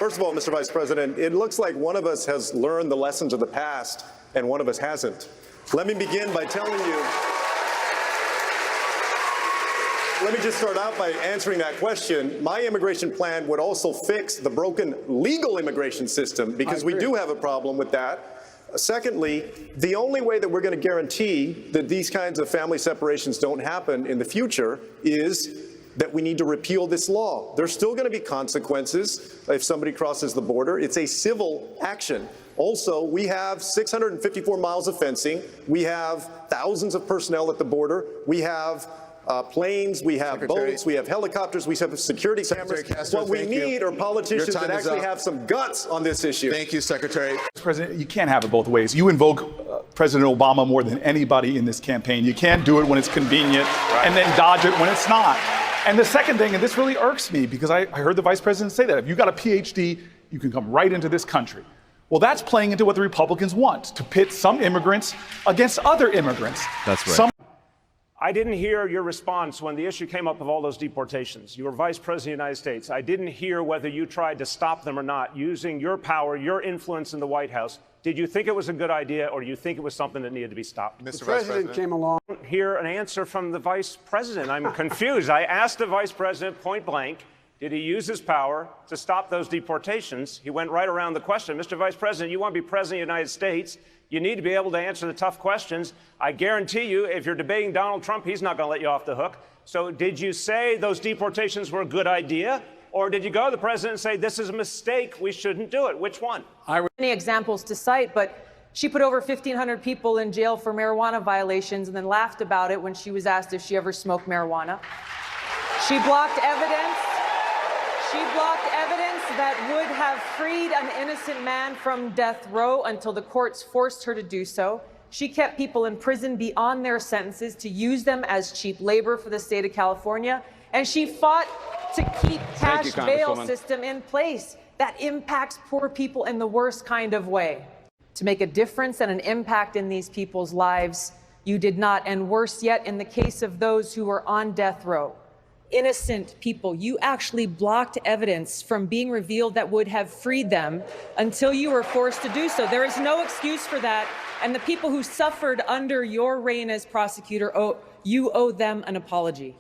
First of all, Mr. Vice President, it looks like one of us has learned the lessons of the past and one of us hasn't. Let me begin by telling you, let me just start out by answering that question. My immigration plan would also fix the broken legal immigration system, because we do have a problem with that. Secondly, the only way that we're going to guarantee that these kinds of family separations don't happen in the future is that we need to repeal this law. There's still going to be consequences if somebody crosses the border. It's a civil action. Also, we have 654 miles of fencing. We have thousands of personnel at the border. We have planes, we have boats, we have helicopters, we have security cameras. What we need are politicians that actually have some guts on this issue. Thank you, Secretary. President, you can't have it both ways. You invoke President Obama more than anybody in this campaign. You can't do it when it's convenient and then dodge it when it's not. And the second thing, and this really irks me, because I heard the Vice President say that, if you got a PhD, you can come right into this country. Well, that's playing into what the Republicans want, to pit some immigrants against other immigrants. That's right. I didn't hear your response when the issue came up of all those deportations. You were Vice President of the United States. I didn't hear whether you tried to stop them or not, using your power, your influence in the White House. Did you think it was a good idea, or do you think it was something that needed to be stopped? Mr. The Vice President came along. I don't hear an answer from the Vice President. I'm confused. I asked the Vice President point blank, did he use his power to stop those deportations? He went right around the question. Mr. Vice President, you want to be President of the United States. You need to be able to answer the tough questions. I guarantee you, if you're debating Donald Trump, he's not going to let you off the hook. So did you say those deportations were a good idea? Or did you go to the president and say, this is a mistake, we shouldn't do it? Which one? Many examples to cite, but she put over 1,500 people in jail for marijuana violations and then laughed about it when she was asked if she ever smoked marijuana. She blocked evidence. That would have freed an innocent man from death row until the courts forced her to do so. She kept people in prison beyond their sentences to use them as cheap labor for the state of California. And she fought to keep cash bail system in place that impacts poor people in the worst kind of way. To make a difference and an impact in these people's lives, you did not. And worse yet, in the case of those who were on death row, innocent people, you actually blocked evidence from being revealed that would have freed them until you were forced to do so. There is no excuse for that. And the people who suffered under your reign as prosecutor, you owe them an apology.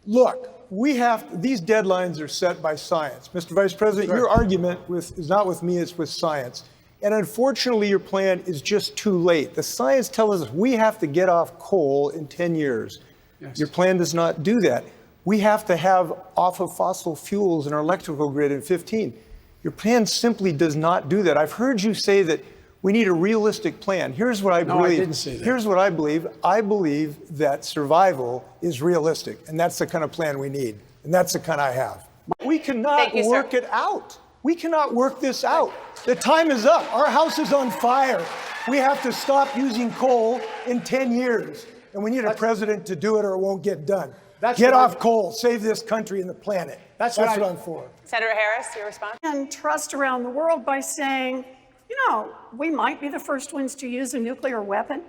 Look, these deadlines are set by science. Mr. Vice President, your argument is not with me, it's with science. And unfortunately, your plan is just too late. The science tells us we have to get off coal in 10 years. Yes. Your plan does not do that. We have to have off of fossil fuels in our electrical grid in 15. Your plan simply does not do that. I've heard you say that we need a realistic plan. Here's what I believe. No, I didn't say that. Here's what I believe. I believe that survival is realistic, and that's the kind of plan we need, and that's the kind I have. We cannot work it out. We cannot work this out. The time is up. Our house is on fire. We have to stop using coal in 10 years, and we need a president to do it or it won't get done. Get off coal, save this country and the planet. That's what I'm for. Senator Harris, your response? And trust around the world by saying, you know, we might be the first ones to use a nuclear weapon.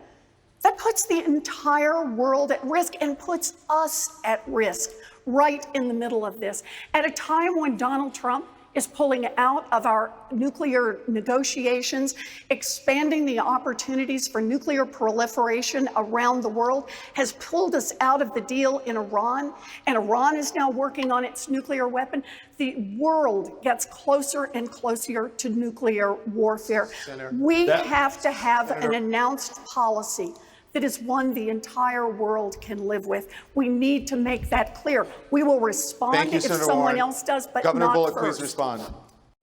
That puts the entire world at risk and puts us at risk right in the middle of this. At a time when Donald Trump is pulling out of our nuclear negotiations, expanding the opportunities for nuclear proliferation around the world, has pulled us out of the deal in Iran, and Iran is now working on its nuclear weapon. The world gets closer and closer to nuclear warfare. We have to have an announced policy that is one the entire world can live with. We need to make that clear. We will respond if someone else does, but Governor not Bullock, first. please respond.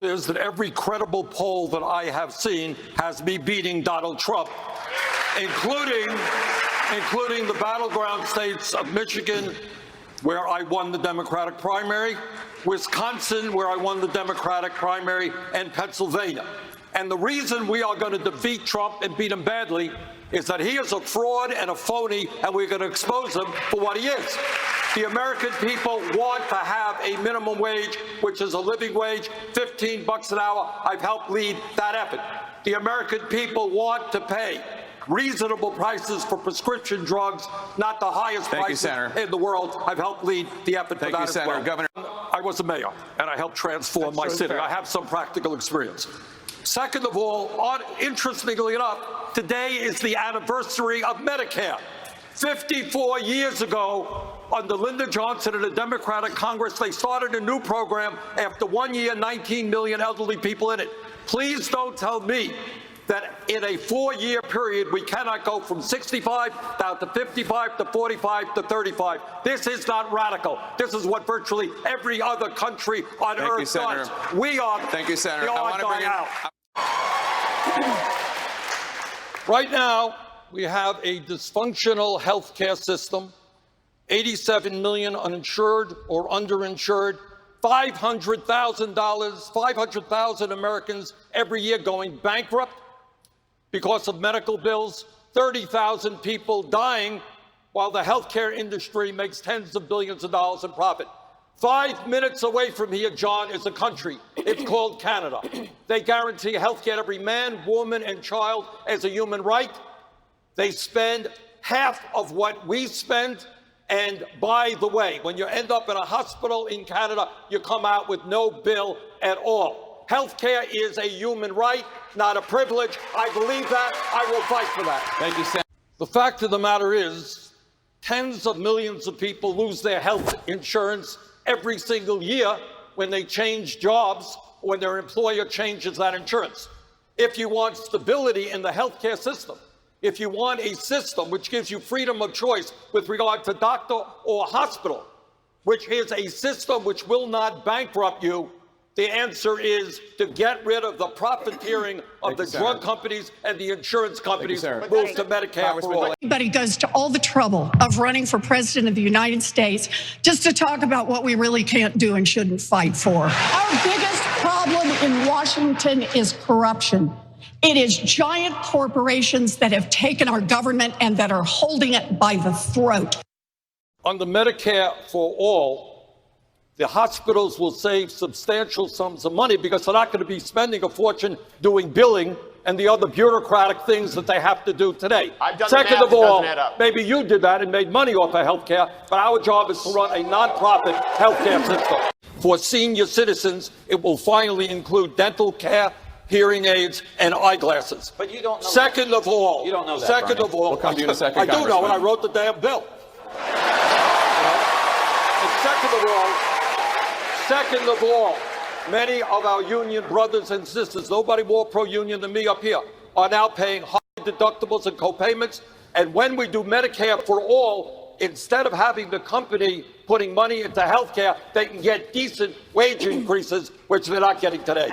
Is that every credible poll that I have seen has me beating Donald Trump, including the battleground states of Michigan, where I won the Democratic primary, Wisconsin, where I won the Democratic primary, and Pennsylvania. And the reason we are going to defeat Trump and beat him badly is that he is a fraud and a phony, and we're going to expose him for what he is. The American people want to have a minimum wage, which is a living wage, $15 an hour. I've helped lead that effort. The American people want to pay reasonable prices for prescription drugs, not the highest prices in the world. I've helped lead the effort for that as well. Governor. I was a mayor, and I helped transform my city. I have some practical experience. Second of all, interestingly enough, today is the anniversary of Medicare. 54 years ago, under Lyndon Johnson and the Democratic Congress, they started a new program. After 1 year, 19 million elderly people in it. Please don't tell me that in a 4-year period, we cannot go from 65 down to 55 to 45 to 35. This is not radical. This is what virtually every other country on earth does. We are Thank you, Senator. the odd guy out. Right now, we have a dysfunctional health care system, 87 million uninsured or underinsured, $500,000 Americans every year going bankrupt because of medical bills, 30,000 people dying while the healthcare industry makes tens of billions of dollars in profit. 5 minutes away from here, John, is a country. It's called Canada. They guarantee healthcare to every man, woman, and child as a human right. They spend half of what we spend. And by the way, when you end up in a hospital in Canada, you come out with no bill at all. Healthcare is a human right, not a privilege. I believe that. I will fight for that. Thank you, Senator. The fact of the matter is, tens of millions of people lose their health insurance every single year when they change jobs, or when their employer changes that insurance. If you want stability in the healthcare system, if you want a system which gives you freedom of choice with regard to doctor or hospital, which is a system which will not bankrupt you, the answer is to get rid of the profiteering of the drug companies and the insurance companies, move to Medicare for all. Everybody goes to all the trouble of running for president of the United States just to talk about what we really can't do and shouldn't fight for. Our biggest problem in Washington is corruption. It is giant corporations that have taken our government and that are holding it by the throat. Under Medicare for all, the hospitals will save substantial sums of money because they're not going to be spending a fortune doing billing and the other bureaucratic things that they have to do today. Second of all, maybe you did that and made money off of health care, but our job is to run a nonprofit health care system. For senior citizens, it will finally include dental care, hearing aids, and eyeglasses. But you don't know Second of all, you don't know that, second Bernie. of all, We'll come to you in a second, I do know, Congressman. and I wrote the damn bill. And second of all, many of our union brothers and sisters, nobody more pro-union than me up here, are now paying high deductibles and co-payments. And when we do Medicare for all, instead of having the company putting money into health care, they can get decent wage increases, which they're not getting today.